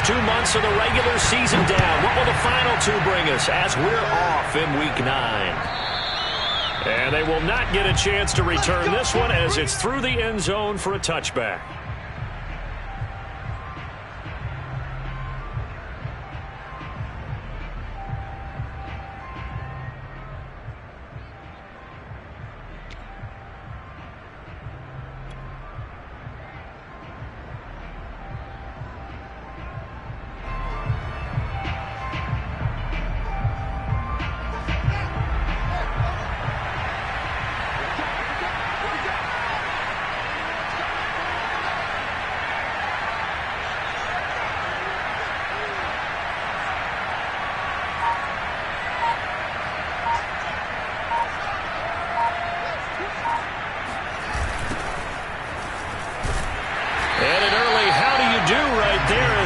first 2 months of the regular season down. What will the final two bring us as we're off in Week 9? And they will not get a chance to return this one as it's through the end zone for a touchback.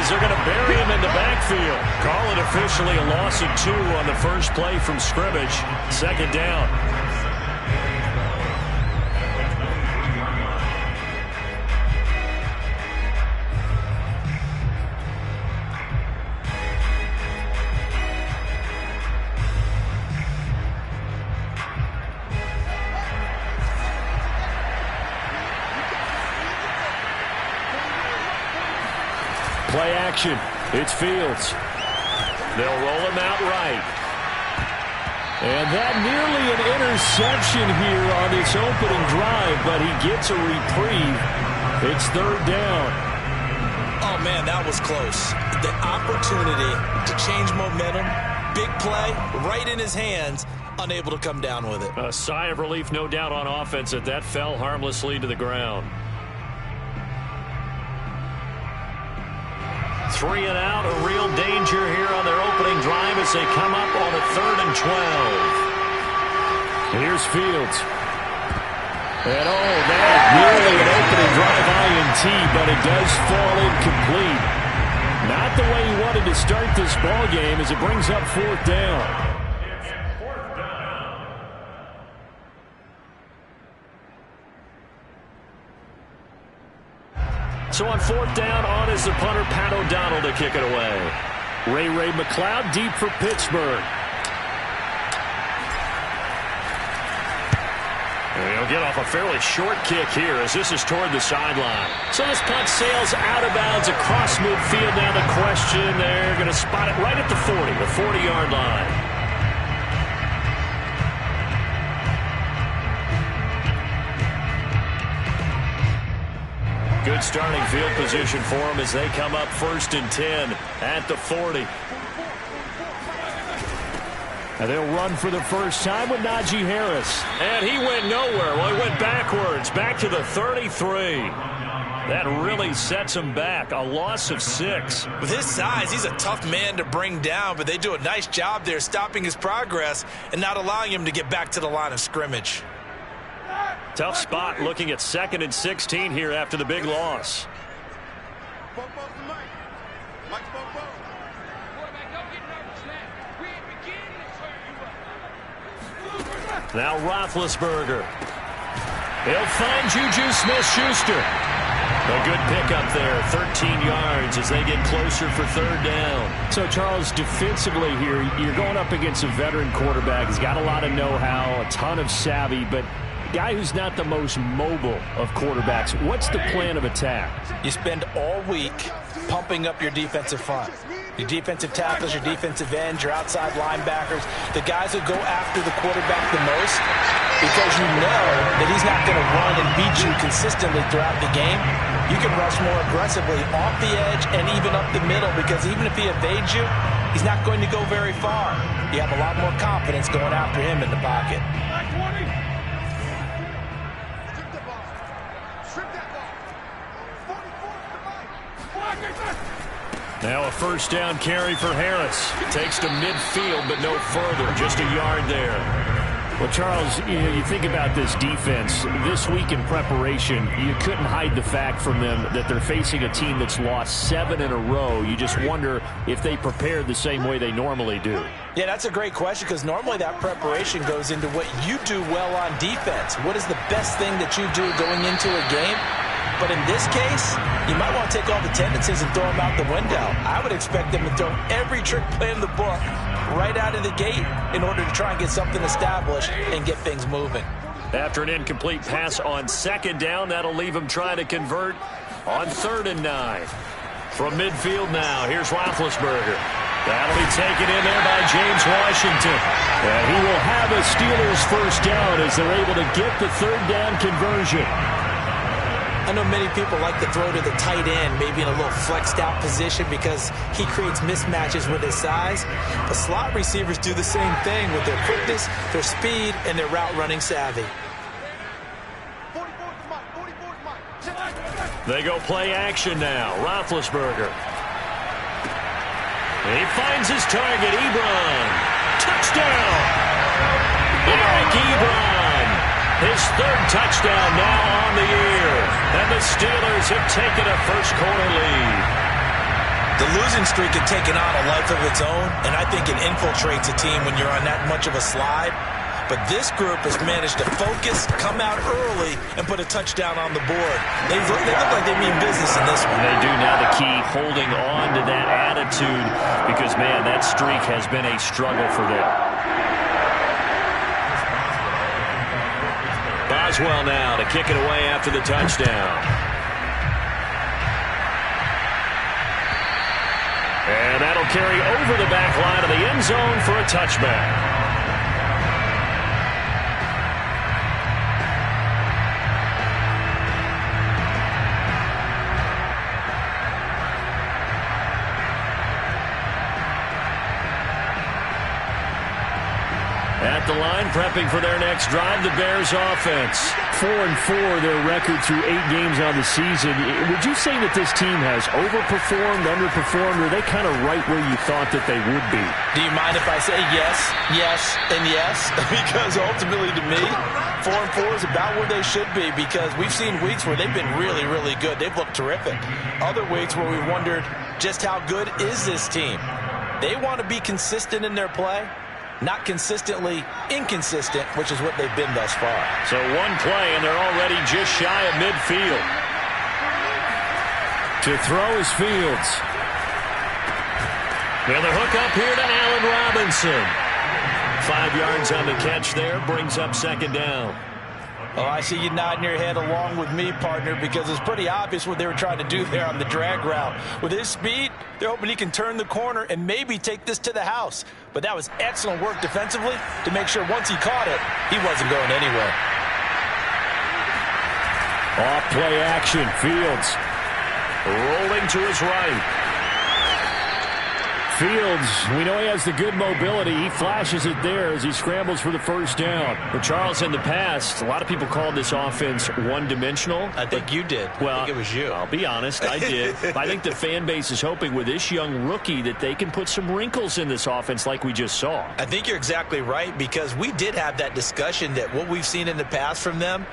They're going to bury him in the backfield. Call it officially a loss of 2 on the first play from scrimmage. Second down. Play action. It's Fields. They'll roll him out right. And that nearly an interception here on this opening drive, but he gets a reprieve. It's third down. Oh, man, that was close. The opportunity to change momentum, big play, right in his hands, unable to come down with it. A sigh of relief, no doubt, on offense that fell harmlessly to the ground. 3 and out, a real danger here on their opening drive as they come up on a 3rd and 12. Here's Fields. And that nearly an opening drive INT, but it does fall incomplete. Not the way he wanted to start this ball game as it brings up 4th down. So on 4th down, on is the punter, Pat O'Donnell, to kick it away. Ray McLeod deep for Pittsburgh. And he'll get off a fairly short kick here as this is toward the sideline. So this punt sails out of bounds across midfield. Now the question, they're going to spot it right at the 40, the 40-yard line. Good starting field position for them as they come up 1st and 10 at the 40. And they'll run for the first time with Najee Harris. And he went nowhere. Well, he went backwards, back to the 33. That really sets him back. A loss of 6. With his size, he's a tough man to bring down, but they do a nice job there stopping his progress and not allowing him to get back to the line of scrimmage. Tough spot looking at 2nd and 16 here after the big loss. Now Roethlisberger. He'll find Juju Smith-Schuster. A good pickup there, 13 yards as they get closer for 3rd down. So, Charles, defensively here, you're going up against a veteran quarterback. He's got a lot of know-how, a ton of savvy, but guy who's not the most mobile of quarterbacks. What's the plan of attack? You spend all week pumping up your defensive front. Your defensive tackles, your defensive ends, your outside linebackers, the guys who go after the quarterback the most, because you know that he's not going to run and beat you consistently throughout the game. You can rush more aggressively off the edge and even up the middle, because even if he evades you, he's not going to go very far. You have a lot more confidence going after him in the pocket. Now a 1st down carry for Harris. Takes to midfield, but no further. Just a yard there. Well, Charles, you think about this defense. This week in preparation, you couldn't hide the fact from them that they're facing a team that's lost 7 in a row. You just wonder if they prepared the same way they normally do. Yeah, that's a great question, because normally that preparation goes into what you do well on defense. What is the best thing that you do going into a game? But in this case, you might want to take all the tendencies and throw them out the window. I would expect them to throw every trick play in the book right out of the gate in order to try and get something established and get things moving. After an incomplete pass on second down, that'll leave him trying to convert on 3rd and 9. From midfield now, here's Roethlisberger. That'll be taken in there by James Washington. And he will have a Steelers first down as they're able to get the 3rd down conversion. I know many people like to throw to the tight end, maybe in a little flexed out position because he creates mismatches with his size. But slot receivers do the same thing with their quickness, their speed, and their route running savvy. They go play action now. Roethlisberger. He finds his target, Ebron. Touchdown! Eric Ebron. His 3rd touchdown now on the year. And the Steelers have taken a first-quarter lead. The losing streak had taken on a life of its own, and I think it infiltrates a team when you're on that much of a slide. But this group has managed to focus, come out early, and put a touchdown on the board. They look like they mean business in this one. They do. Now the key, holding on to that attitude, because, man, that streak has been a struggle for them. Boswell now to kick it away after the touchdown. And that'll carry over the back line of the end zone for a touchback. At the line, prepping for their next drive, the Bears offense. 4-4, their record through 8 games on the season. Would you say that this team has overperformed, underperformed, or are they kind of right where you thought that they would be? Do you mind if I say yes, yes, and yes? Because ultimately to me, 4-4 is about where they should be because we've seen weeks where they've been really, really good. They've looked terrific. Other weeks where we wondered just how good is this team. They want to be consistent in their play. Not consistently inconsistent, which is what they've been thus far. So one play, and they're already just shy of midfield. To throw is Fields. And the hook up here to Allen Robinson. 5 yards on the catch there, brings up 2nd down. Oh, I see you nodding your head along with me, partner, because it's pretty obvious what they were trying to do there on the drag route. With his speed, they're hoping he can turn the corner and maybe take this to the house. But that was excellent work defensively to make sure once he caught it, he wasn't going anywhere. Off play action, Fields rolling to his right. Fields, we know he has the good mobility. He flashes it there as he scrambles for the first down. But Charles, in the past, a lot of people called this offense one-dimensional. I think you did. Well, I think it was you. I'll be honest, I did. I think the fan base is hoping with this young rookie that they can put some wrinkles in this offense like we just saw. I think you're exactly right because we did have that discussion that what we've seen in the past from them,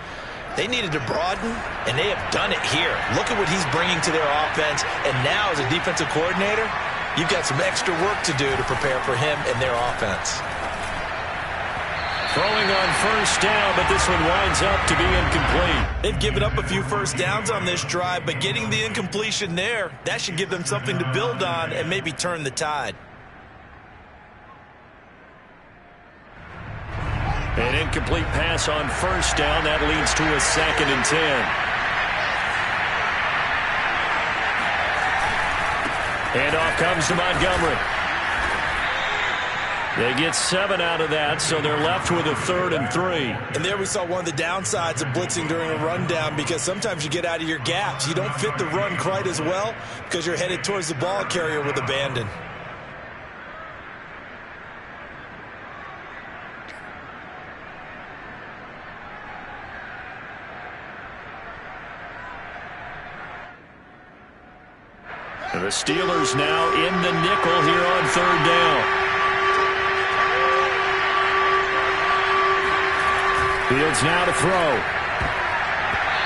they needed to broaden, and they have done it here. Look at what he's bringing to their offense, and now as a defensive coordinator, you've got some extra work to do to prepare for him and their offense. Throwing on first down, but this one winds up to be incomplete. They've given up a few first downs on this drive, but getting the incompletion there, that should give them something to build on and maybe turn the tide. An incomplete pass on first down. That leads to a 2nd and 10. And off comes to Montgomery. They get 7 out of that, so they're left with a 3rd and 3. And there we saw one of the downsides of blitzing during a rundown because sometimes you get out of your gaps. You don't fit the run quite as well because you're headed towards the ball carrier with abandon. And the Steelers now in the nickel here on 3rd down. Fields now to throw.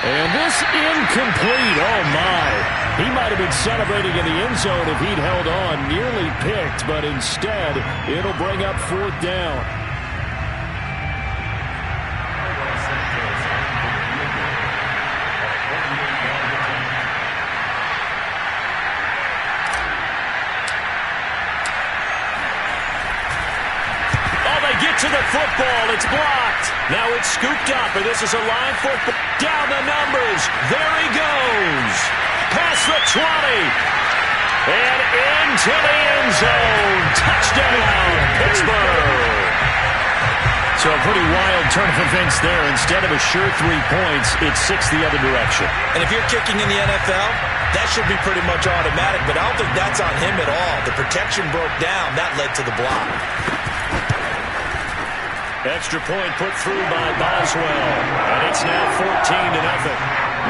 And this incomplete. Oh, my. He might have been celebrating in the end zone if he'd held on. Nearly picked, but instead, it'll bring up 4th down. football. It's blocked. Now it's scooped up, and this is a line football. Down the numbers. There he goes. Past the 20. And into the end zone. Touchdown, Pittsburgh. So a pretty wild turn of events there. Instead of a sure 3 points, it's 6 the other direction. And if you're kicking in the NFL, that should be pretty much automatic, but I don't think that's on him at all. The protection broke down. That led to the block. Extra point put through by Boswell. And it's now 14-0.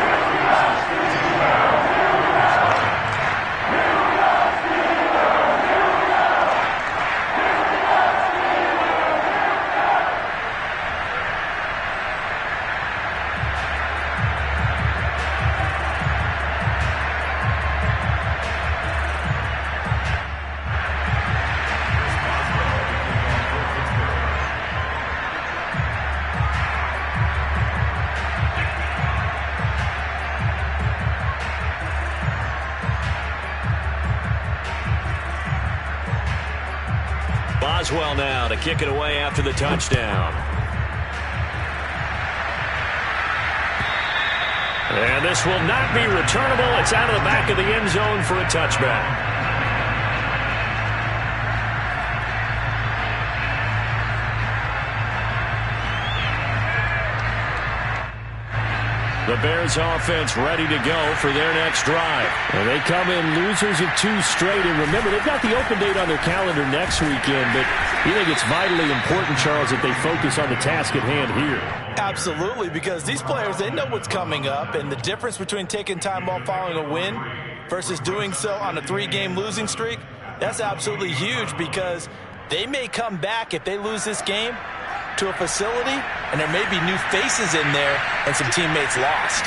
Boswell now to kick it away after the touchdown. And this will not be returnable. It's out of the back of the end zone for a touchback. The Bears offense ready to go for their next drive. And they come in losers of 2 straight. And remember, they've got the open date on their calendar next weekend. But you think it's vitally important, Charles, that they focus on the task at hand here? Absolutely, because these players, they know what's coming up. And the difference between taking time off following a win versus doing so on a 3-game losing streak, that's absolutely huge, because they may come back if they lose this game to a facility, and there may be new faces in there and some teammates lost.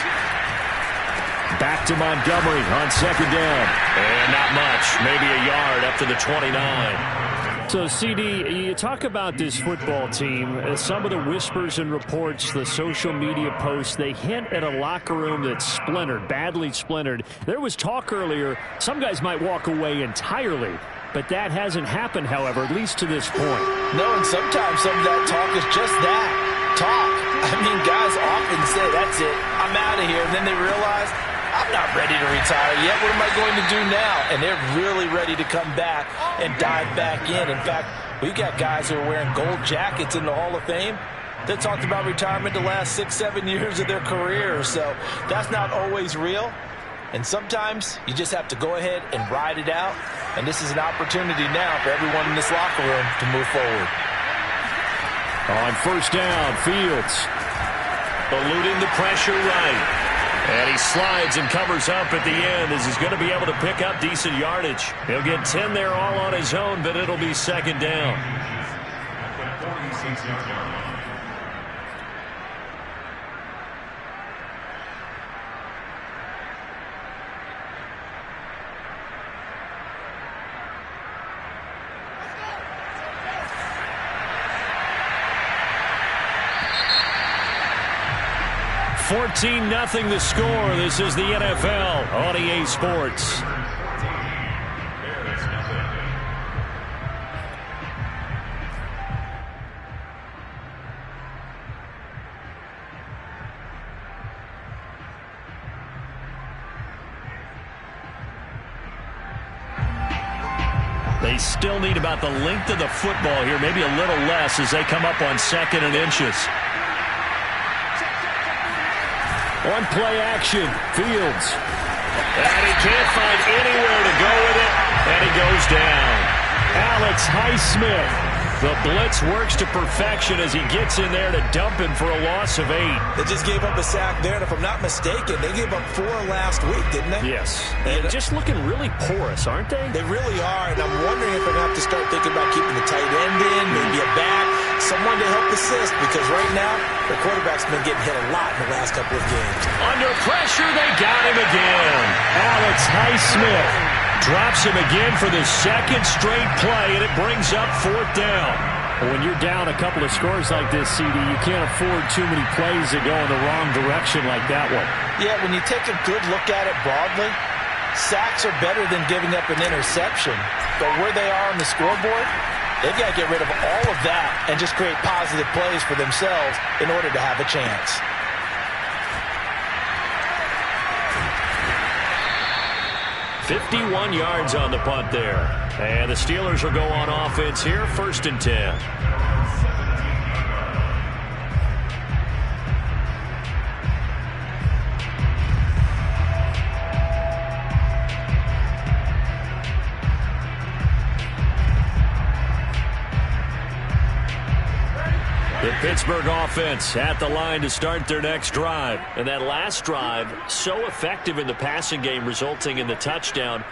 Back to Montgomery on second down. And not much, maybe a yard up to the 29. So, CD, you talk about this football team. Some of the whispers and reports, the social media posts, they hint at a locker room that's splintered, badly splintered. There was talk earlier, some guys might walk away entirely. But that hasn't happened, however, at least to this point. No, and sometimes some of that talk is just that, talk. I mean, guys often say, that's it, I'm out of here. And then they realize, I'm not ready to retire yet. What am I going to do now? And they're really ready to come back and dive back in. In fact, we've got guys who are wearing gold jackets in the Hall of Fame that talked about retirement the last 6-7 years of their career. So that's not always real. And sometimes you just have to go ahead and ride it out. And this is an opportunity now for everyone in this locker room to move forward. On first down, Fields eluding the pressure right. And he slides and covers up at the end as he's going to be able to pick up decent yardage. He'll get 10 there all on his own, but it'll be second down. 46-yard line. 14-0 the score. This is the NFL on EA Sports. They still need about the length of the football here, maybe a little less as they come up on 2nd and inches. On play action, Fields. And he can't find anywhere to go with it, and he goes down. Alex Highsmith. The blitz works to perfection as he gets in there to dump him for a loss of 8. They just gave up a sack there, and if I'm not mistaken, they gave up 4 last week, didn't they? Yes. And just looking really porous, aren't they? They really are, and I'm wondering if they're going to have to start thinking about keeping the tight end in, maybe a back, someone to help assist, because right now, their quarterback's been getting hit a lot in the last couple of games. Under pressure, they got him again. Alex Highsmith drops him again for the 2nd straight play, and it brings up 4th down. When you're down a couple of scores like this, CD, you can't afford too many plays that go in the wrong direction like that one. Yeah, when you take a good look at it broadly, sacks are better than giving up an interception. But where they are on the scoreboard, They've got to get rid of all of that and just create positive plays for themselves in order to have a chance. "51 yards on the punt there. And the Steelers will go on offense here, 1st and 10. The Pittsburgh offense at the line to start their next drive. And that last drive, so effective in the passing game, resulting in the touchdown.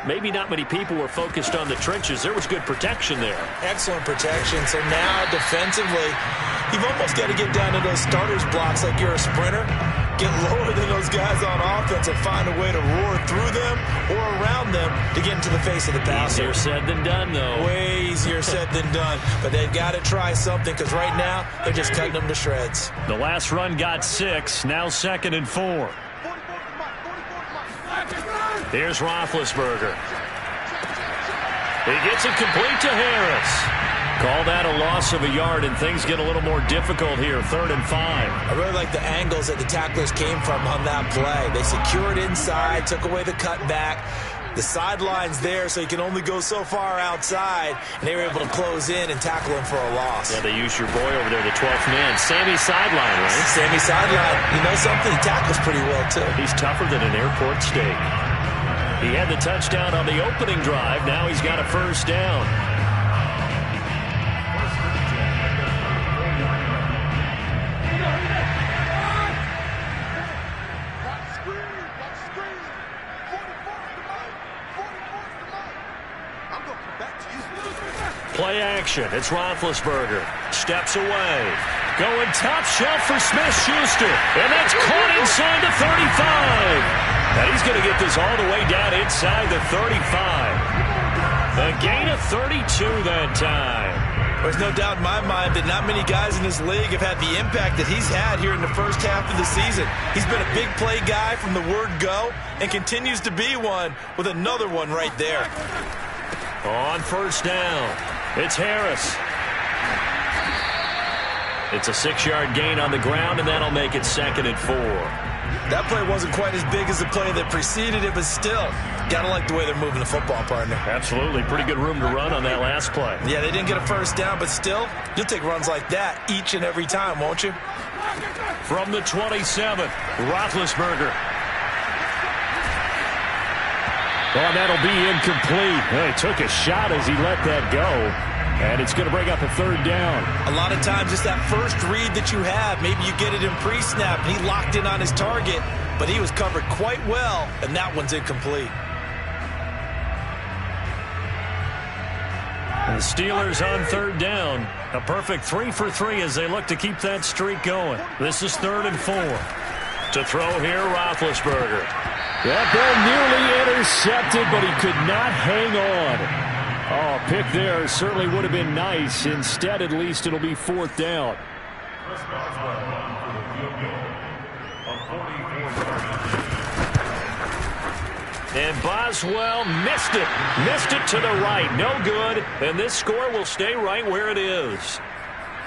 Maybe not many people were focused on the trenches. There was good protection there. Excellent protection. So now defensively, you've almost got to get down to those starters blocks like you're a sprinter. Get lower than those guys on offense and find a way to roar through them or around them to get into the face of the passer. Easier said than done, though. Way easier said than done. But they've got to try something because right now they're just cutting them to shreds. The last run got 6. Now 2nd and 4. Here's Roethlisberger. He gets it complete to Harris. Call that a loss of a yard, and things get a little more difficult here. 3rd and 5. I really like the angles that the tacklers came from on that play. They secured inside, took away the cutback. The sideline's there, so you can only go so far outside, and they were able to close in and tackle him for a loss. Yeah, they used your boy over there, the 12th man. Sammy sideline, right? Sammy sideline. You know something? He tackles pretty well, too. He's tougher than an airport steak. He had the touchdown on the opening drive. Now he's got a 1st down. Play action. It's Roethlisberger. Steps away. Going top shelf for Smith-Schuster. And that's caught inside the 35. And he's going to get this all the way down inside the 35. A gain of 32 that time. There's no doubt in my mind that not many guys in this league have had the impact that he's had here in the first half of the season. He's been a big play guy from the word go and continues to be one with another one right there. On 1st down, it's Harris. It's a 6-yard gain on the ground, and that'll make it 2nd and 4. That play wasn't quite as big as the play that preceded it, but still, gotta like the way they're moving the football, partner. Absolutely. Pretty good room to run on that last play. Yeah, they didn't get a 1st down, but still, you'll take runs like that each and every time, won't you? From the 27, Roethlisberger. Oh, that'll be incomplete. Well, he took a shot as he let that go. And it's going to bring up a 3rd down. A lot of times it's that first read that you have. Maybe you get it in pre-snap, and he locked in on his target, but he was covered quite well, and that one's incomplete. The Steelers on 3rd down. A perfect 3 for 3 as they look to keep that streak going. This is 3rd and 4. To throw here, Roethlisberger. That ball nearly intercepted, but he could not hang on. Oh, pick there certainly would have been nice. Instead, at least it'll be 4th down. And Boswell missed it. Missed it to the right. No good. And this score will stay right where it is.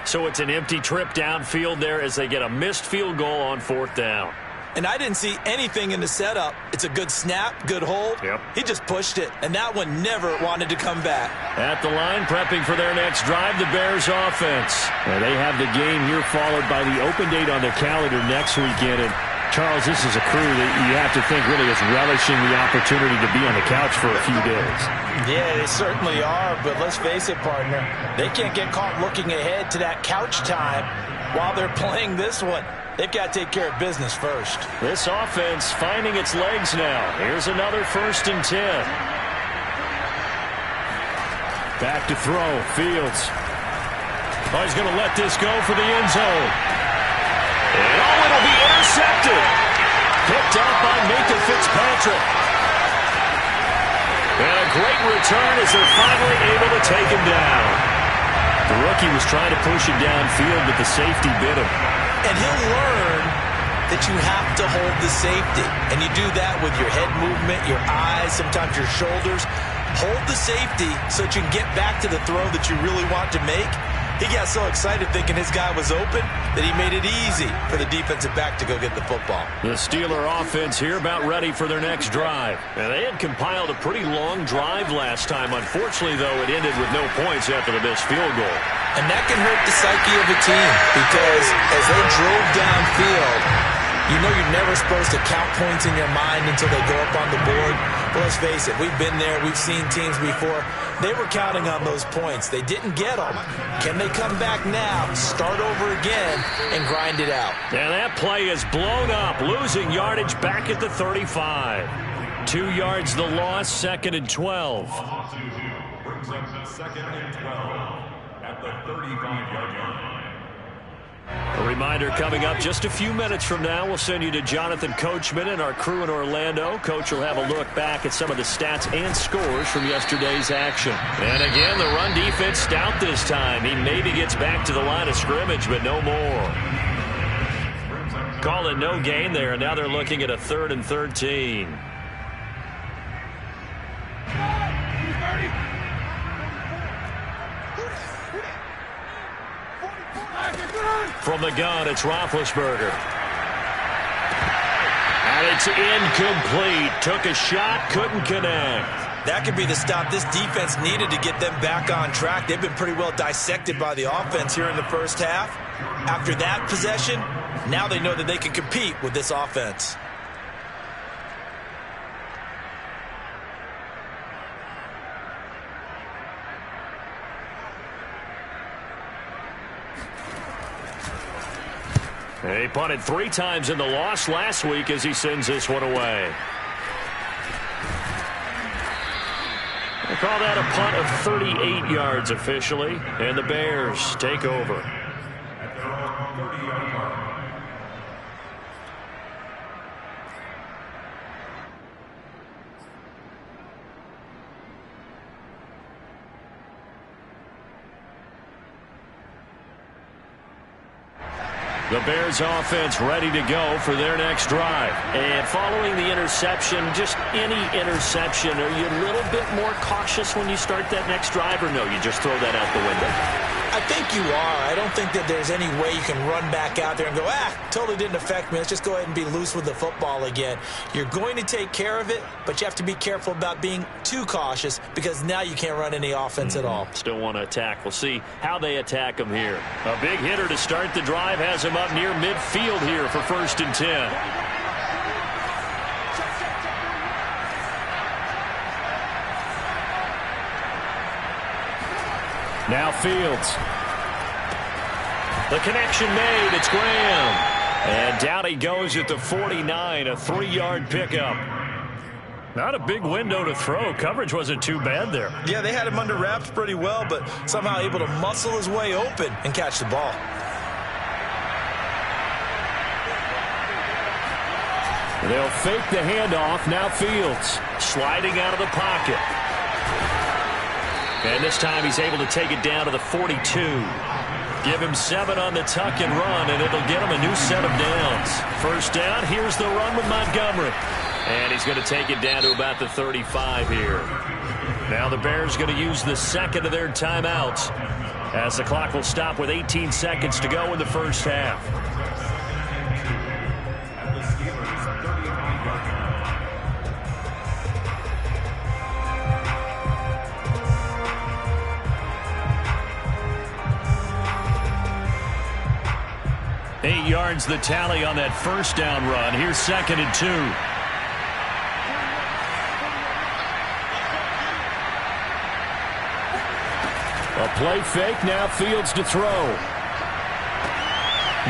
So it's an empty trip downfield there as they get a missed field goal on 4th down. And I didn't see anything in the setup. It's a good snap, good hold. Yep. He just pushed it, and that one never wanted to come back. At the line, prepping for their next drive, the Bears offense. And they have the game here followed by the open date on their calendar next weekend. And Charles, this is a crew that you have to think really is relishing the opportunity to be on the couch for a few days. Yeah, they certainly are, but let's face it, partner. They can't get caught looking ahead to that couch time while they're playing this one. They've got to take care of business first. This offense finding its legs now. Here's another 1st and 10. Back to throw. Fields. Oh, he's going to let this go for the end zone. And oh, it'll be intercepted. Picked up by Minka Fitzpatrick. And a great return as they're finally able to take him down. The rookie was trying to push him downfield, but the safety bit him. And he'll learn that you have to hold the safety. And you do that with your head movement, your eyes, sometimes your shoulders. hold the safety so that you can get back to the throw that you really want to make. He got so excited thinking his guy was open that he made it easy for the defensive back to go get the football. The Steeler offense here about ready for their next drive. And they had compiled a pretty long drive last time. Unfortunately, though, it ended with no points after the missed field goal. And that can hurt the psyche of a team because as they drove downfield, you know you're never supposed to count points in your mind until they go up on the board. But let's face it, we've been there. We've seen teams before. They were counting on those points. They didn't get them. Can they come back now, start over again, and grind it out? And that play is blown up, losing yardage back at the 35. 2 yards the loss, 2nd and 12. Brings up 2nd and 12 at the 35-yard line. A reminder coming up just a few minutes from now. We'll send you to Jonathan Coachman and our crew in Orlando. Coach will have a look back at some of the stats and scores from yesterday's action. And again, the run defense stout this time. He maybe gets back to the line of scrimmage, but no more. Call it no gain there, and now they're looking at a 3rd and 13. From the gun, it's Roethlisberger. And it's incomplete. Took a shot, couldn't connect. That could be the stop this defense needed to get them back on track. They've been pretty well dissected by the offense here in the first half. After that possession, now they know that they can compete with this offense. He punted 3 times in the loss last week as he sends this one away. They call that a punt of 38 yards officially, and the Bears take over. At their own 30-yard line. The Bears offense ready to go for their next drive. And following the interception, just any interception, are you a little bit more cautious when you start that next drive, or no, you just throw that out the window? I think you are. I don't think that there's any way you can run back out there and go, totally didn't affect me. Let's just go ahead and be loose with the football again. You're going to take care of it, but you have to be careful about being too cautious because now you can't run any offense at all. Still want to attack. We'll see how they attack him here. A big hitter to start the drive has him up near midfield here for 1st and 10. Now Fields. The connection made. It's Graham. And down he goes at the 49, a 3-yard pickup. Not a big window to throw. Coverage wasn't too bad there. Yeah, they had him under wraps pretty well, but somehow able to muscle his way open and catch the ball. They'll fake the handoff. Now Fields sliding out of the pocket. And this time he's able to take it down to the 42. Give him 7 on the tuck and run, and it'll get him a new set of downs. 1st down, here's the run with Montgomery. And he's going to take it down to about the 35 here. Now the Bears going to use the 2nd of their timeouts as the clock will stop with 18 seconds to go in the first half. 8 yards the tally on that 1st down run. Here's 2nd and 2. A play fake. Now Fields to throw.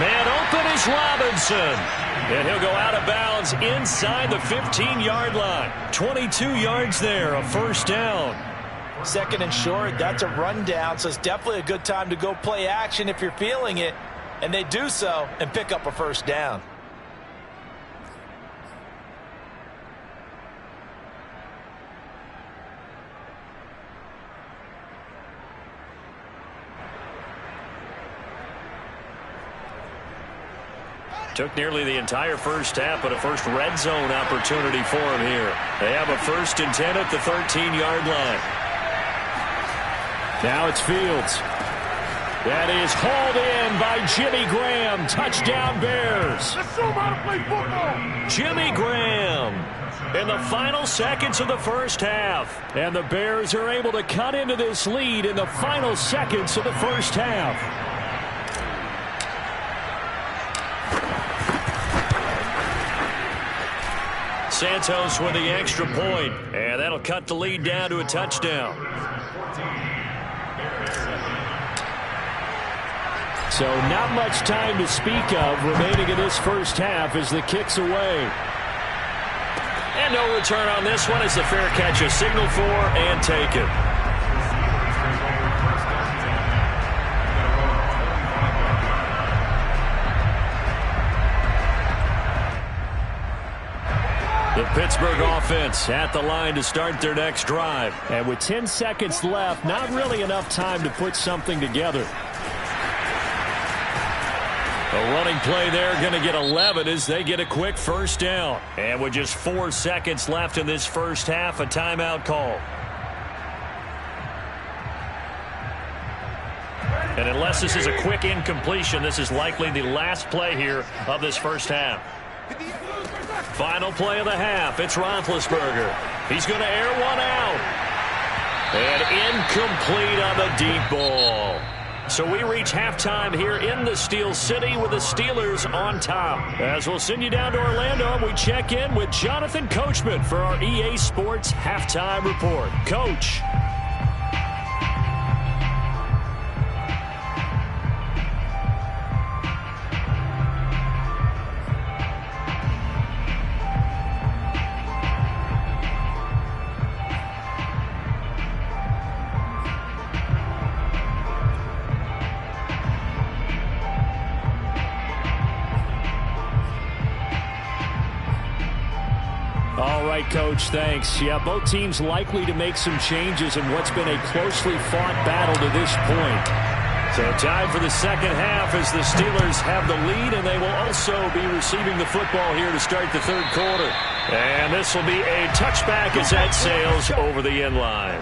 Man open is Robinson. And he'll go out of bounds inside the 15-yard line. 22 yards there, a 1st down. 2nd and short, that's a rundown, so it's definitely a good time to go play action if you're feeling it. And they do so and pick up a 1st down. Took nearly the entire first half, but a first red zone opportunity for him here. They have a 1st and 10 at the 13-yard line. Now it's Fields. That is hauled in by Jimmy Graham. Touchdown Bears. Let's show them how to play football. Jimmy Graham in the final seconds of the first half. And the Bears are able to cut into this lead in the final seconds of the first half. Santos with the extra point, and that'll cut the lead down to a touchdown. So not much time to speak of remaining in this first half as the kick's away. And no return on this one as the fair catch is signaled for and taken. The Pittsburgh offense at the line to start their next drive. And with 10 seconds left, not really enough time to put something together. A running play there, going to get 11 as they get a quick first down. And with just 4 seconds left in this first half, a timeout call. And unless this is a quick incompletion, this is likely the last play here of this first half. Final play of the half. It's Roethlisberger. He's going to air one out. And incomplete on the deep ball. So we reach halftime here in the Steel City with the Steelers on top. As we'll send you down to Orlando, and we check in with Jonathan Coachman for our EA Sports Halftime Report. Coach. Coach, thanks. Yeah, both teams likely to make some changes in what's been a closely fought battle to this point. So time for the second half as the Steelers have the lead, and they will also be receiving the football here to start the third quarter. And this will be a touchback as that sails over the end line.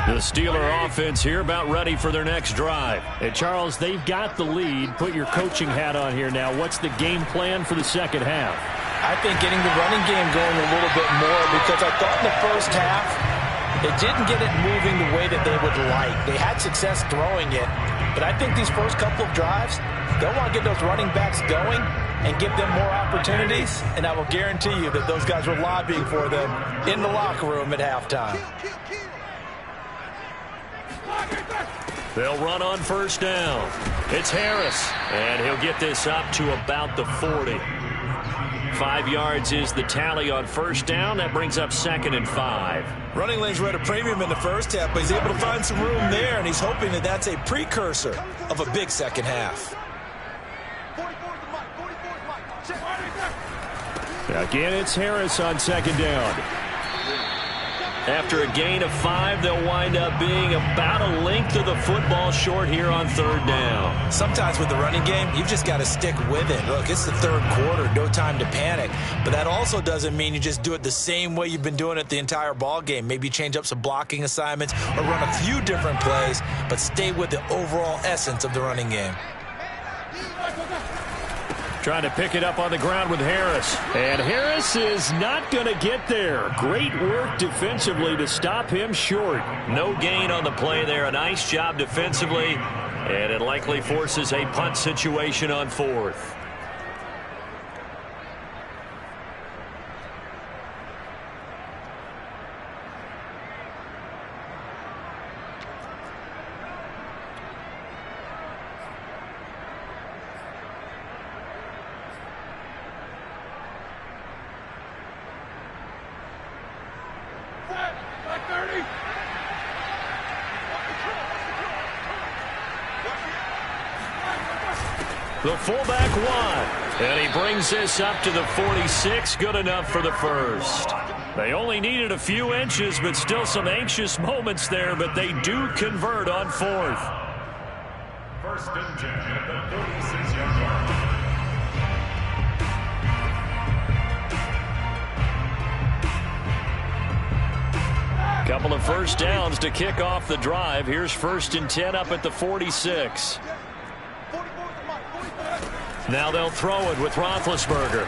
The Steeler offense here about ready for their next drive. Hey, Charles, they've got the lead. Put your coaching hat on here now. What's the game plan for the second half? I think getting the running game going a little bit more, because I thought in the first half it didn't get it moving the way that they would like. They had success throwing it, but I think these first couple of drives, they'll want to get those running backs going and give them more opportunities, and I will guarantee you that those guys were lobbying for them in the locker room at halftime. They'll run on first down. It's Harris, and he'll get this up to about the 40. 5 yards is the tally on first down. That brings up 2nd and 5. Running lanes were at a premium in the first half, but he's able to find some room there, and he's hoping that that's a precursor of a big second half. Again, it's Harris on second down. After a gain of 5, they'll wind up being about a length of the football short here on third down. Sometimes with the running game, you've just got to stick with it. Look, it's the third quarter, no time to panic. But that also doesn't mean you just do it the same way you've been doing it the entire ball game. Maybe change up some blocking assignments or run a few different plays, but stay with the overall essence of the running game. Trying to pick it up on the ground with Harris. And Harris is not going to get there. Great work defensively to stop him short. No gain on the play there. A nice job defensively. And it likely forces a punt situation on 4th. The fullback wide. And he brings this up to the 46. Good enough for the first. They only needed a few inches, but still some anxious moments there, but they do convert on fourth. First and 10 at the 46-yard line. Couple of first downs to kick off the drive. Here's first and 10 up at the 46. Now they'll throw it with Roethlisberger.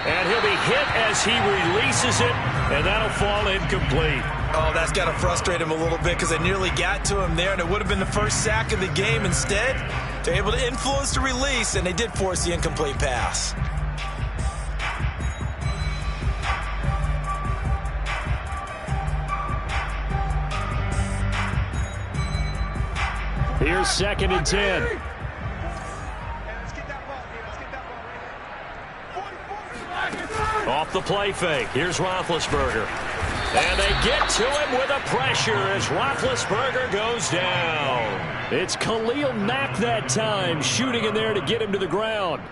And he'll be hit as he releases it, and that'll fall incomplete. Oh, that's got to frustrate him a little bit because they nearly got to him there, and it would have been the first sack of the game. Instead, they're able to influence the release, and they did force the incomplete pass. Here's second and 10. Off the play fake. Here's Roethlisberger. And they get to him with a pressure as Roethlisberger goes down. It's Khalil Mack that time, shooting in there to get him to the ground.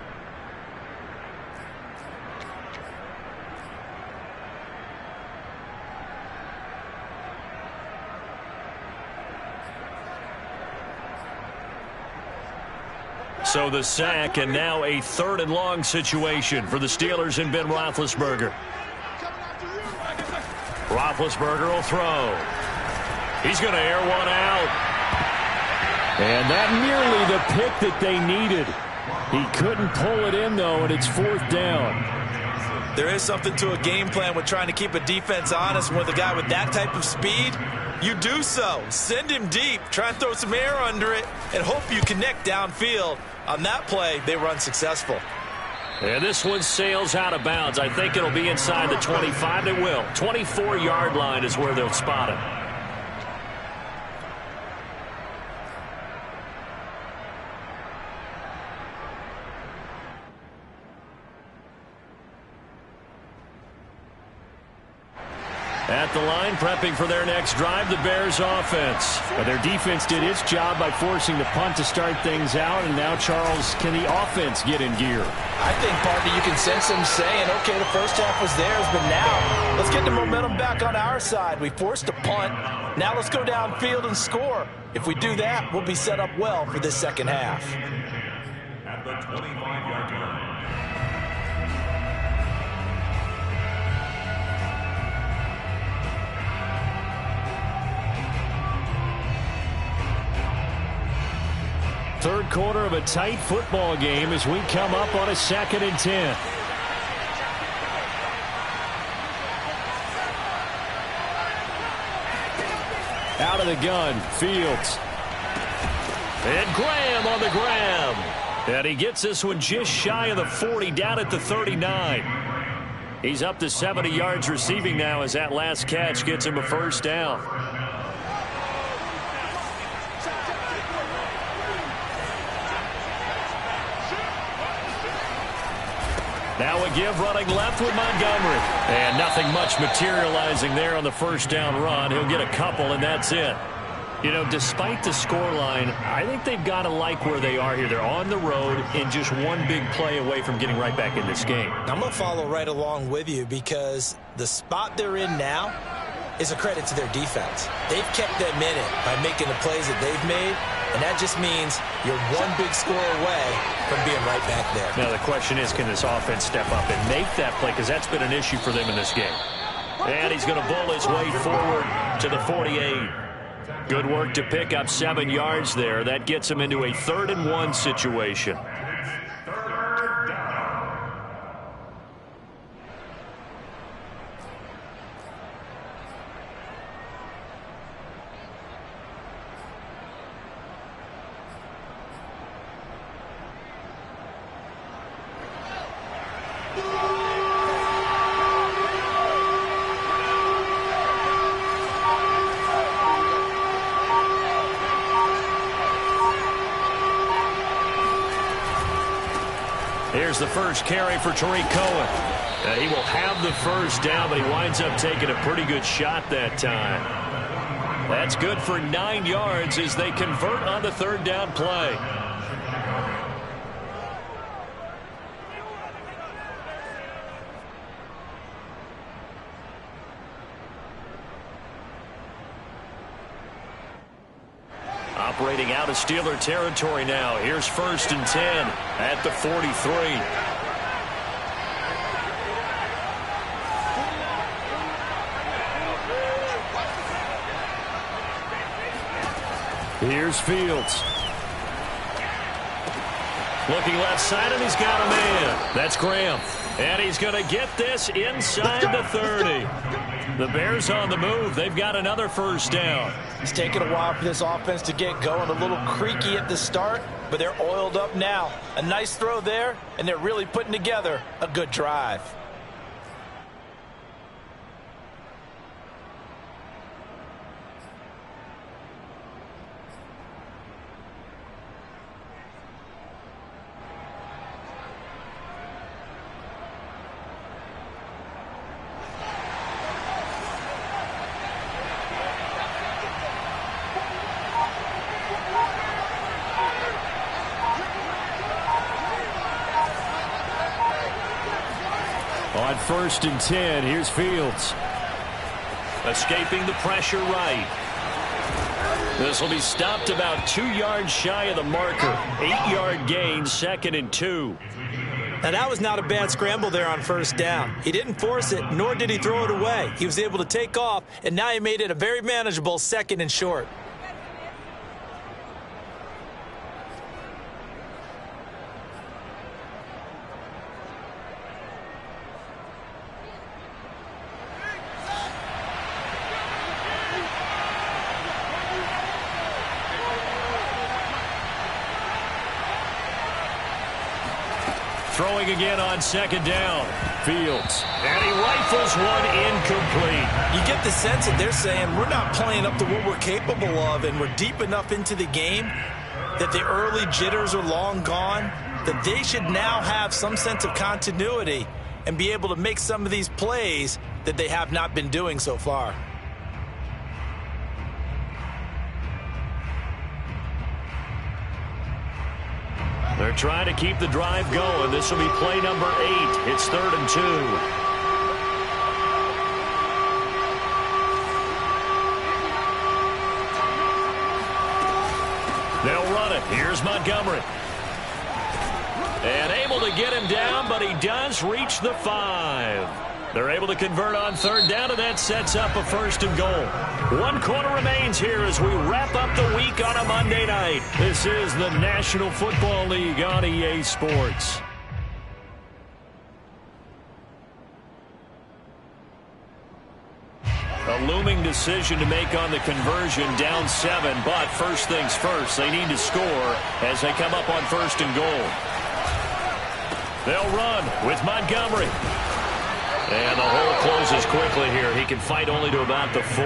So the sack, and now a third and long situation for the Steelers and Ben Roethlisberger. Roethlisberger will throw. He's going to air one out. And that nearly the pick that they needed. He couldn't pull it in, though, and it's fourth down. There is something to a game plan with trying to keep a defense honest. With a guy with that type of speed, you do so. Send him deep. Try and throw some air under it and hope you connect downfield. On that play, they were unsuccessful. And this one sails out of bounds. I think it'll be inside the 25. It will. 24-yard line is where they'll spot it. At the line, prepping for their next drive, the Bears offense. Their defense did its job by forcing the punt to start things out, and now, Charles, can the offense get in gear? I think, partner, you can sense them saying, okay, the first half was theirs, but now let's get the momentum back on our side. We forced a punt. Now let's go downfield and score. If we do that, we'll be set up well for this second half. At the 25-yard line. Third quarter of a tight football game as we come up on a second and 10. Out of the gun, Fields. And Graham on the grab. And he gets this one just shy of the 40, down at the 39. He's up to 70 yards receiving now as that last catch gets him a first down. Now a give running left with Montgomery. And nothing much materializing there on the first down run. He'll get a couple, and that's it. You know, despite the scoreline, I think they've got to like where they are here. They're on the road and just one big play away from getting right back in this game. I'm going to follow right along with you because the spot they're in now is a credit to their defense. They've kept them in it by making the plays that they've made, and that just means you're one big score away from being right back there. Now the question is, can this offense step up and make that play? Because that's been an issue for them in this game. And he's going to bull his way forward to the 48. Good work to pick up 7 yards there. That gets him into a 3rd and 1 situation. Here's the first carry for Tariq Cohen. He will have the first down, but he winds up taking a pretty good shot that time. That's good for 9 yards as they convert on the 3rd down play. operating out of Steeler territory now. Here's 1st and 10 at the 43. Here's Fields. Looking left side, and he's got a man. That's Graham. And he's going to get this inside the 30. The Bears on the move. They've got another 1st down. It's taken a while for this offense to get going. A little creaky at the start, but they're oiled up now. A nice throw there, and they're really putting together a good drive. On 1st and 10, here's Fields. Escaping the pressure right. This will be stopped about 2 yards shy of the marker. 8-yard gain, 2nd and 2. Now, that was not a bad scramble there on 1st down. He didn't force it, nor did he throw it away. He was able to take off, and now he made it a very manageable 2nd and short. Throwing again on 2nd down. Fields. And he rifles one incomplete. You get the sense that they're saying we're not playing up to what we're capable of, and we're deep enough into the game that the early jitters are long gone, that they should now have some sense of continuity and be able to make some of these plays that they have not been doing so far. They're trying to keep the drive going. This will be play number 8. It's 3rd and 2. They'll run it. Here's Montgomery. And able to get him down, but he does reach the 5. They're able to convert on 3rd down, and that sets up a 1st and goal. 1 quarter remains here as we wrap up the week on a Monday night. This is the National Football League on EA Sports. A looming decision to make on the conversion, down 7, but first things first, they need to score as they come up on 1st and goal. They'll run with Montgomery. And the hole closes quickly here. He can fight only to about the 4.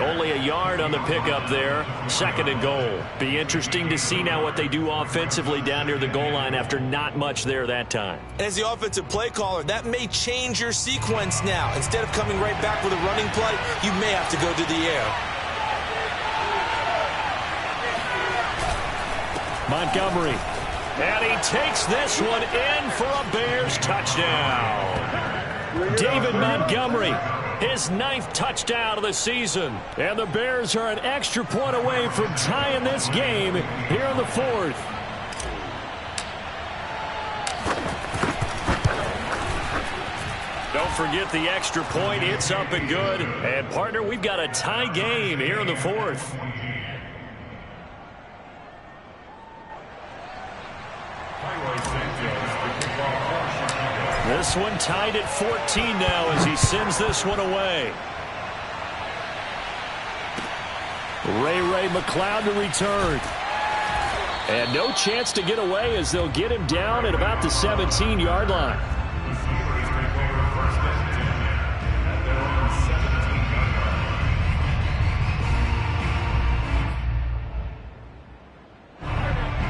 Only a yard on the pickup there. 2nd and goal. Be interesting to see now what they do offensively down near the goal line after not much there that time. As the offensive play caller, that may change your sequence now. Instead of coming right back with a running play, you may have to go to the air. Montgomery. And he takes this one in for a Bears touchdown. David Montgomery, his 9th touchdown of the season. And the Bears are an extra point away from tying this game here in the 4th. Don't forget the extra point. It's up and good. And, partner, we've got a tie game here in the 4th. This one tied at 14 now as he sends this one away. Ray McLeod to return. And no chance to get away as they'll get him down at about the 17-yard line.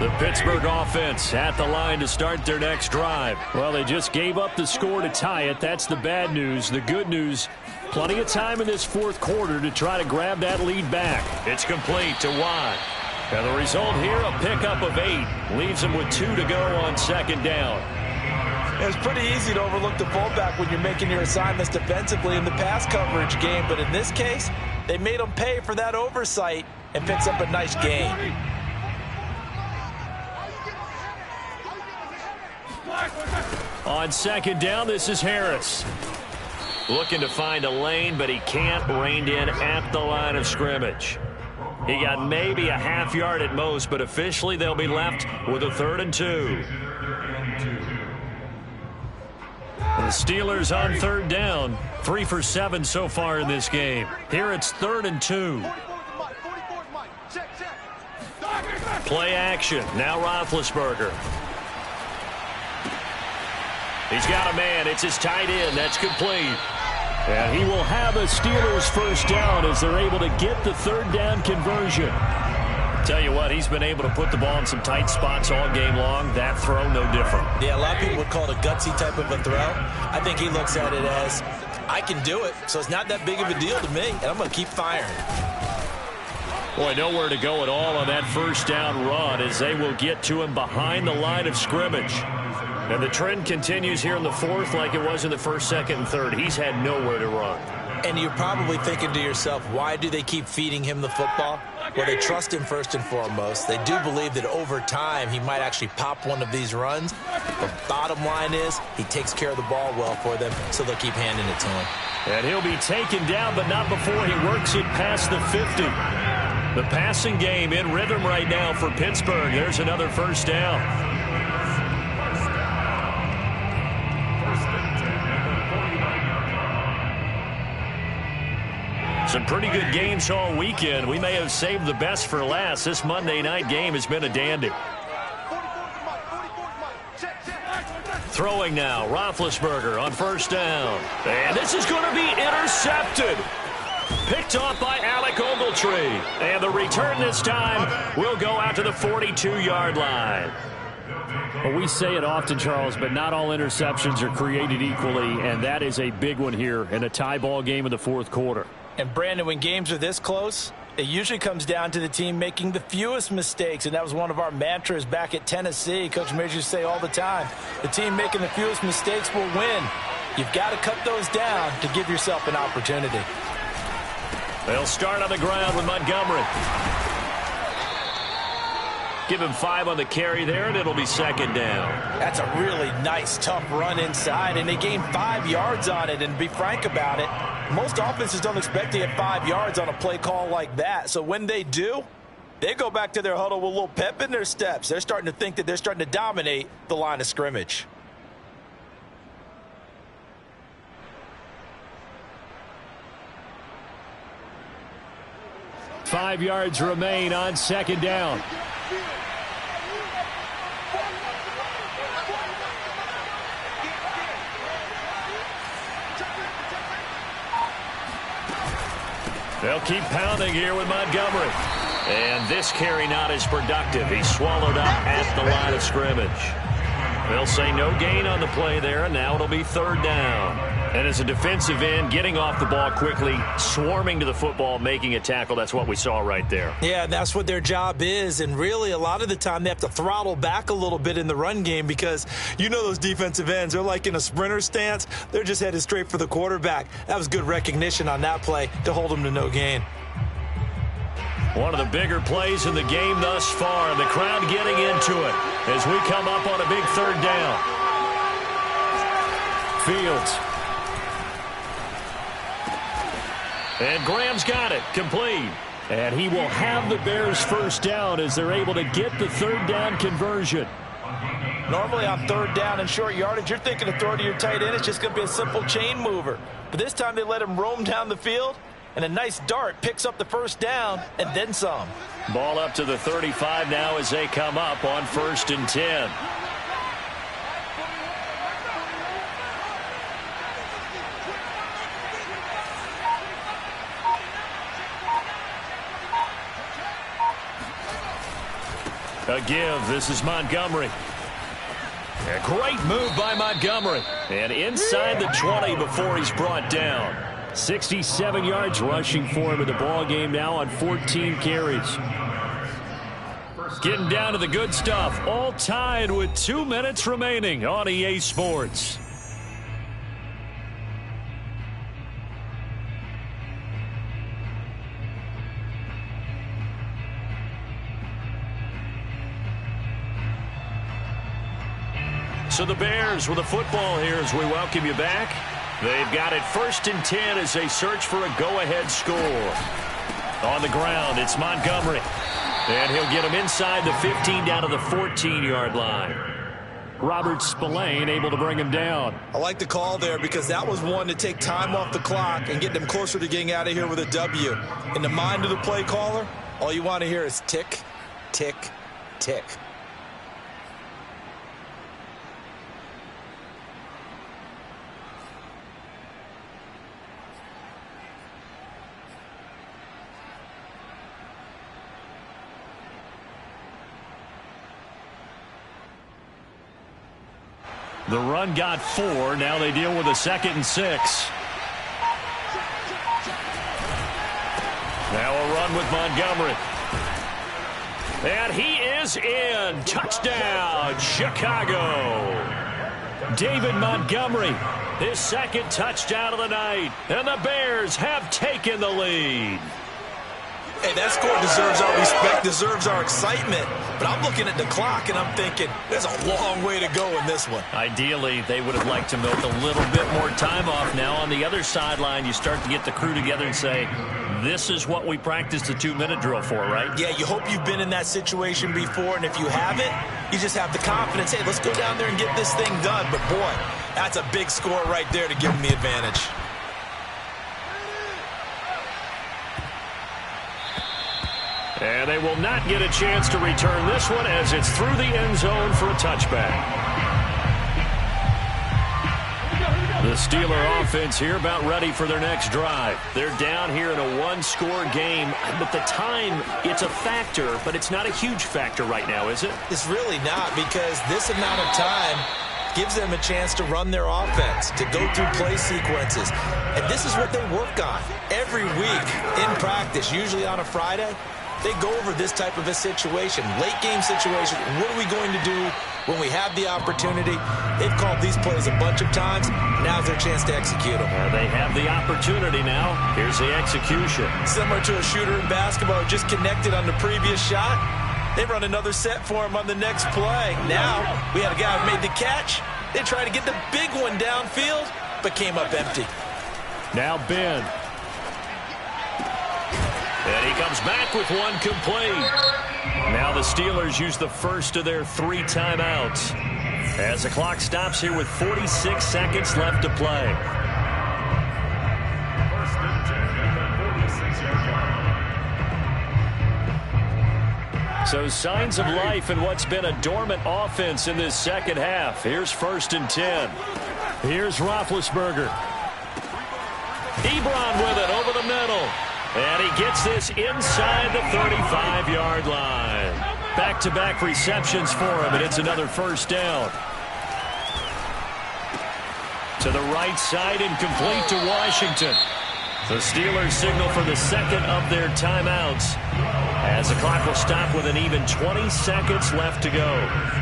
The Pittsburgh offense at the line to start their next drive. Well, they just gave up the score to tie it. That's the bad news. The good news, plenty of time in this 4th quarter to try to grab that lead back. It's complete to Watt. And the result here, a pickup of 8. Leaves them with 2 to go on 2nd down. It's pretty easy to overlook the fullback when you're making your assignments defensively in the pass coverage game. But in this case, they made them pay for that oversight and picks up a nice gain. On second down, this is Harris. Looking to find a lane, but he can't. Reined in at the line of scrimmage. He got maybe a half yard at most, but officially they'll be left with a 3rd and 2. The Steelers on 3rd down. 3 for 7 so far in this game. Here it's 3rd and 2. Play action. Now Roethlisberger. He's got a man. It's his tight end. That's complete. And he will have a Steelers 1st down as they're able to get the 3rd down conversion. Tell you what, he's been able to put the ball in some tight spots all game long. That throw, no different. Yeah, a lot of people would call it a gutsy type of a throw. I think he looks at it as, I can do it, so it's not that big of a deal to me, and I'm going to keep firing. Boy, nowhere to go at all on that 1st down run as they will get to him behind the line of scrimmage. And the trend continues here in the 4th like it was in the 1st, 2nd, and 3rd. He's had nowhere to run. And you're probably thinking to yourself, why do they keep feeding him the football? Well, they trust him first and foremost. They do believe that over time he might actually pop one of these runs. The bottom line is he takes care of the ball well for them, so they'll keep handing it to him. And he'll be taken down, but not before he works it past the 50. The passing game in rhythm right now for Pittsburgh. There's another 1st down. Some pretty good games all weekend. We may have saved the best for last. This Monday night game has been a dandy. Throwing now, Roethlisberger on 1st down. And this is going to be intercepted. Picked off by Alec Ogletree. And the return this time will go out to the 42-yard line. Well, we say it often, Charles, but not all interceptions are created equally, and that is a big one here in a tie ball game in the 4th quarter. And, Brandon, when games are this close, it usually comes down to the team making the fewest mistakes, and that was one of our mantras back at Tennessee. Coach Major used to say all the time, the team making the fewest mistakes will win. You've got to cut those down to give yourself an opportunity. They'll start on the ground with Montgomery. Give him 5 on the carry there, and it'll be 2nd down. That's a really nice, tough run inside, and they gained 5 yards on it. And to be frank about it, most offenses don't expect to get 5 yards on a play call like that. So when they do, they go back to their huddle with a little pep in their steps. They're starting to think that they're starting to dominate the line of scrimmage. Five yards remain on 2nd down. They'll keep pounding here with Montgomery. And this carry not as productive. He's swallowed up at the line of scrimmage. They'll say no gain on the play there, and now it'll be 3rd down. And as a defensive end, getting off the ball quickly, swarming to the football, making a tackle, that's what we saw right there. Yeah, that's what their job is, and really a lot of the time they have to throttle back a little bit in the run game because you know those defensive ends, they're like in a sprinter stance. They're just headed straight for the quarterback. That was good recognition on that play to hold them to no gain. One of the bigger plays in the game thus far, and the crowd getting into it as we come up on a big 3rd down. Fields. And Graham's got it, complete. And he will have the Bears 1st down as they're able to get the 3rd down conversion. Normally on 3rd down and short yardage, you're thinking to throw to your tight end. It's just going to be a simple chain mover. But this time they let him roam down the field, and a nice dart picks up the 1st down and then some. Ball up to the 35 now as they come up on 1st and 10. A give. This is Montgomery. A great move by Montgomery. And inside the 20 before he's brought down. 67 yards rushing for him in the ball game now on 14 carries. Getting down to the good stuff. All tied with 2 minutes remaining on EA Sports. So the Bears with a football here as we welcome you back. They've got it 1st and 10 as they search for a go-ahead score. On the ground, it's Montgomery. And he'll get him inside the 15 down to the 14-yard line. Robert Spillane able to bring him down. I like the call there because that was one to take time off the clock and get them closer to getting out of here with a W. In the mind of the play caller, all you want to hear is tick, tick, tick. The run got 4. Now they deal with a 2nd and 6. Now a run with Montgomery. And he is in. Touchdown, Chicago. David Montgomery, his 2nd touchdown of the night. And the Bears have taken the lead. Hey, that score deserves our respect, deserves our excitement. But I'm looking at the clock, and I'm thinking, there's a long way to go in this one. Ideally, they would have liked to milk a little bit more time off. Now, on the other sideline, you start to get the crew together and say, this is what we practiced the 2-minute drill for, right? Yeah, you hope you've been in that situation before, and if you haven't, you just have the confidence, hey, let's go down there and get this thing done. But, boy, that's a big score right there to give them the advantage. And they will not get a chance to return this one as it's through the end zone for a touchback. The Steeler offense here about ready for their next drive. They're down here in a one-score game, but the time, it's a factor, but it's not a huge factor right now, is it? It's really not, because this amount of time gives them a chance to run their offense, to go through play sequences. And this is what they work on every week in practice, usually on a Friday. They go over this type of a situation, late game situation. What are we going to do when we have the opportunity? They've called these plays a bunch of times. Now's their chance to execute them. They have the opportunity now. Here's the execution. Similar to a shooter in basketball who just connected on the previous shot. They run another set for him on the next play. Now we had a guy who made the catch. They tried to get the big one downfield, but came up empty. Now Ben. And he comes back with one complete. Now the Steelers use the first of their 3 timeouts as the clock stops here with 46 seconds left to play. So signs of life in what's been a dormant offense in this second half. Here's 1st and 10. Here's Roethlisberger. Ebron with it over the middle. And he gets this inside the 35-yard line. Back-to-back receptions for him, and it's another first down. To the right side and complete to Washington. The Steelers signal for the 2nd of their timeouts as the clock will stop with an even 20 seconds left to go.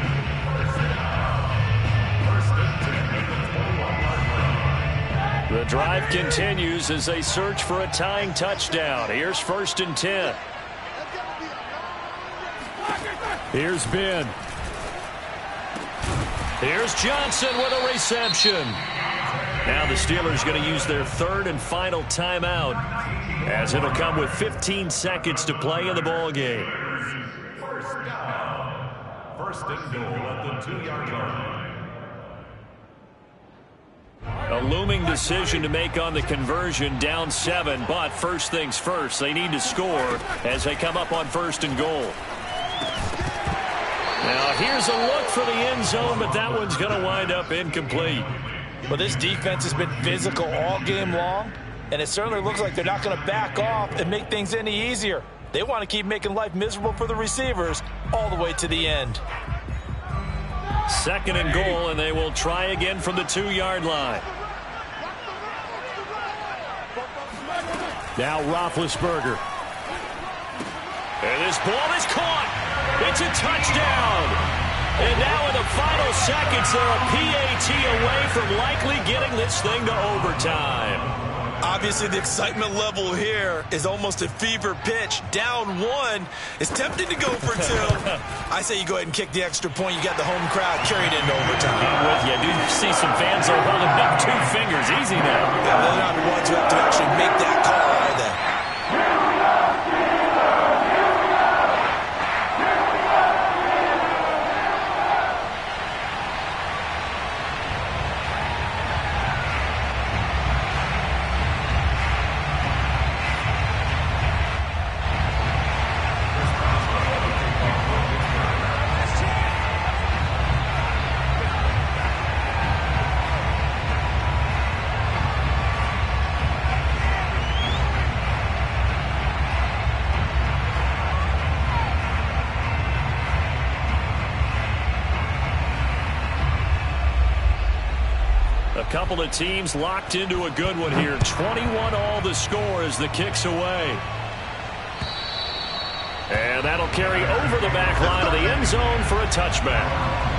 The drive continues as they search for a tying touchdown. Here's 1st and 10. Here's Ben. Here's Johnson with a reception. Now the Steelers going to use their 3rd and final timeout as it'll come with 15 seconds to play in the ball game. First down. 1st and goal at the 2-yard line. A looming decision to make on the conversion, down 7, but first things first, they need to score as they come up on 1st and goal. Now here's a look for the end zone, but that one's going to wind up incomplete. Well, this defense has been physical all game long, and it certainly looks like they're not going to back off and make things any easier. They want to keep making life miserable for the receivers all the way to the end. 2nd and goal, and they will try again from the 2-yard line. Now Roethlisberger. And this ball is caught. It's a touchdown. And now in the final seconds, they're a PAT away from likely getting this thing to overtime. Obviously, the excitement level here is almost a fever pitch. Down one. It's tempting to go for two. I say you go ahead and kick the extra point. You got the home crowd carried into overtime. I'm with you. I do see some fans are holding up 2 fingers. Easy now. Yeah, they're not the ones who have to actually make that call, are they? A couple of teams locked into a good one here. 21 all the score as the kick's away. And that'll carry over the back line of the end zone for a touchback.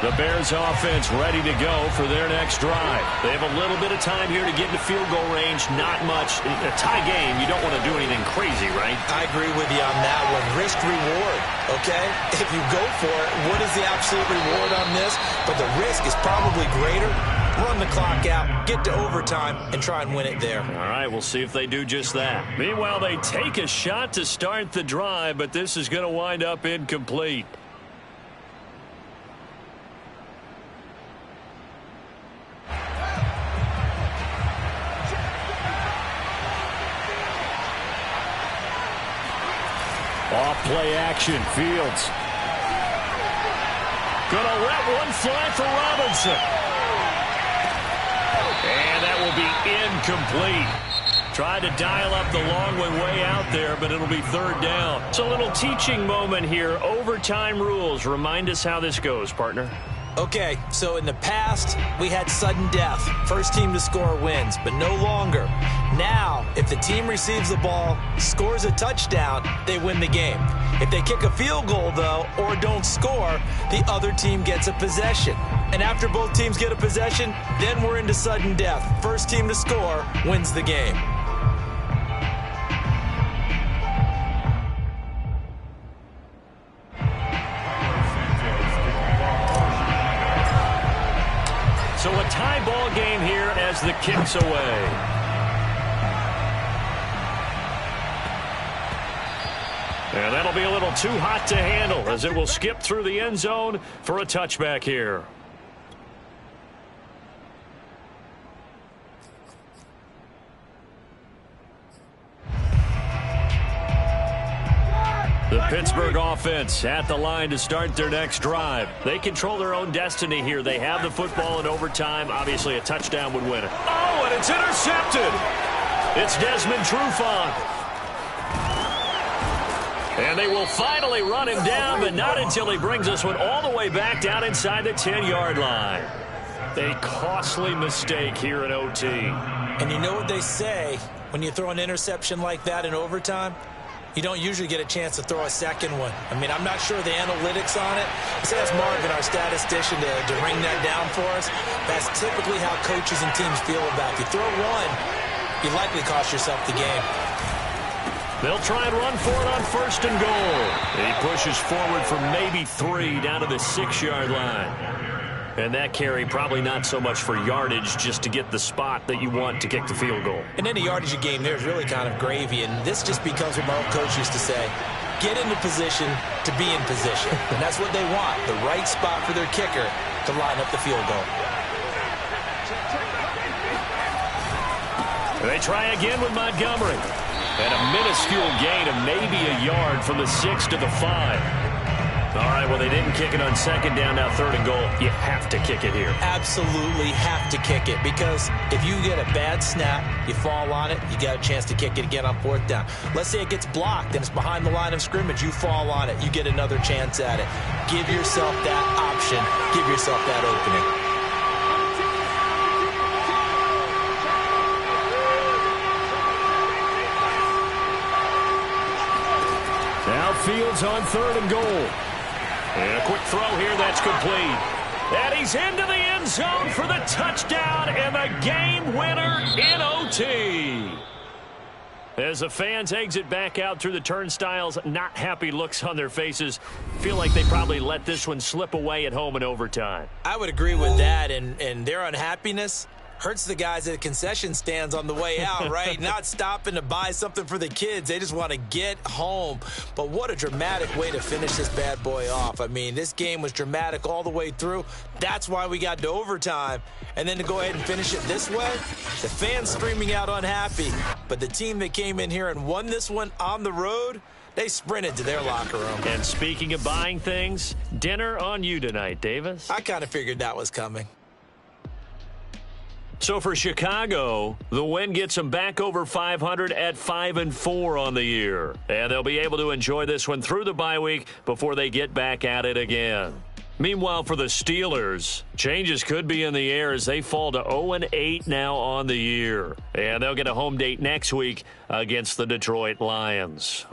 The Bears offense ready to go for their next drive. They have a little bit of time here to get into field goal range. Not much. A tie game, you don't want to do anything crazy, right? I agree with you on that one. Risk reward, okay? If you go for it, what is the absolute reward on this? But the risk is probably greater. Run the clock out, get to overtime, and try and win it there. All right, we'll see if they do just that. Meanwhile, they take a shot to start the drive, but this is going to wind up incomplete. Off play action, Fields. Gonna let one fly for Robinson. And that will be incomplete. Tried to dial up the long one way out there, but it'll be third down. It's a little teaching moment here. Overtime rules. Remind us how this goes, partner. Okay, so in the past, we had sudden death. First team to score wins, but no longer. Now, if the team receives the ball, scores a touchdown, they win the game. If they kick a field goal, though, or don't score, the other team gets a possession. And after both teams get a possession, then we're into sudden death. First team to score wins the game. So a tie ball game here as the kick's away. And that'll be a little too hot to handle as it will skip through the end zone for a touchback here. The Pittsburgh offense at the line to start their next drive. They control their own destiny here. They have the football in overtime. Obviously, a touchdown would win it. Oh, and it's intercepted. It's Desmond Trufant. And they will finally run him down, but not until he brings this one all the way back down inside the 10-yard line. A costly mistake here in OT. And you know what they say when you throw an interception like that in overtime? You don't usually get a chance to throw a second one. I mean, I'm not sure the analytics on it. Let's ask Marvin, our statistician, to ring that down for us. That's typically how coaches and teams feel about it. If you throw one, you likely cost yourself the game. They'll try and run for it on first and goal. He pushes forward for maybe 3 down to the 6-yard line. And that carry probably not so much for yardage, just to get the spot that you want to kick the field goal. And any yardage game there is really kind of gravy, and this just becomes what my old coach used to say, get into position to be in position. And that's what they want, the right spot for their kicker to line up the field goal. They try again with Montgomery. And a minuscule gain of maybe a yard from the 6 to the 5. All right, well, they didn't kick it on second down, now third and goal. You have to kick it here. Absolutely have to kick it, because if you get a bad snap, you fall on it, you got a chance to kick it again on fourth down. Let's say it gets blocked and it's behind the line of scrimmage. You fall on it, you get another chance at it. Give yourself that option. Give yourself that opening. Now Fields on third and goal. And a quick throw here that's complete. And he's into the end zone for the touchdown and the game winner in OT. As the fans exit back out through the turnstiles, not happy looks on their faces. Feel like they probably let this one slip away at home in overtime. I would agree with that, and their unhappiness hurts the guys at the concession stands on the way out, right? Not stopping to buy something for the kids. They just want to get home. But what a dramatic way to finish this bad boy off. I mean, this game was dramatic all the way through. That's why we got to overtime. And then to go ahead and finish it this way, the fans screaming out unhappy. But the team that came in here and won this one on the road, they sprinted to their locker room. And speaking of buying things, dinner on you tonight, Davis. I kind of figured that was coming. So for Chicago, the win gets them back over 500 at 5-4 on the year. And they'll be able to enjoy this one through the bye week before they get back at it again. Meanwhile, for the Steelers, changes could be in the air as they fall to 0-8 now on the year. And they'll get a home date next week against the Detroit Lions.